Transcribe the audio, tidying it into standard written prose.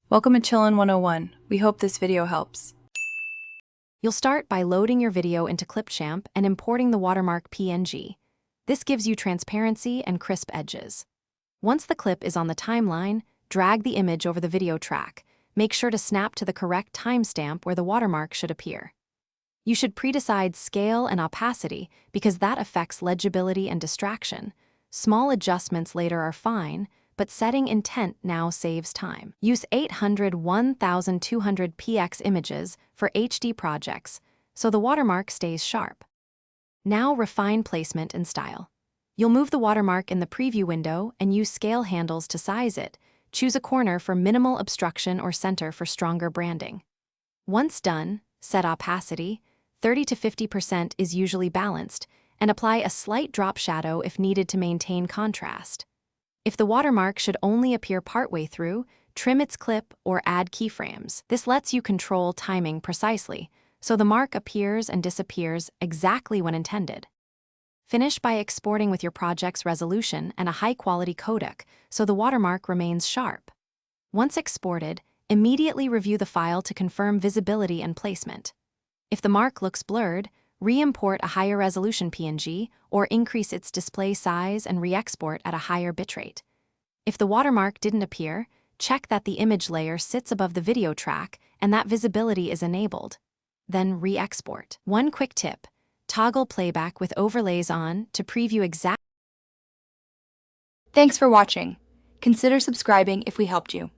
Welcome to Chillin' 101. We hope this video helps. You'll start by loading your video into Clipchamp and importing the watermark PNG. This gives you transparency and crisp edges. Once the clip is on the timeline, drag the image over the video track. Make sure to snap to the correct timestamp where the watermark should appear. You should pre-decide scale and opacity because that affects legibility and distraction. Small adjustments later are fine, but setting intent now saves time. Use 800-1200px images for HD projects, so the watermark stays sharp. Now refine placement and style. You'll move the watermark in the preview window and use scale handles to size it. Choose a corner for minimal obstruction or center for stronger branding. Once done, set opacity. 30 to 50% is usually balanced, and apply a slight drop shadow if needed to maintain contrast. If the watermark should only appear partway through, trim its clip or add keyframes. This lets you control timing precisely, so the mark appears and disappears exactly when intended. Finish by exporting with your project's resolution and a high-quality codec, so the watermark remains sharp. Once exported, immediately review the file to confirm visibility and placement. If the mark looks blurred, re-import a higher resolution PNG or increase its display size and re-export at a higher bitrate. If the watermark didn't appear, check that the image layer sits above the video track and that visibility is enabled. Then re-export. One quick tip: toggle playback with overlays on to preview exact. Thanks for watching. Consider subscribing if we helped you.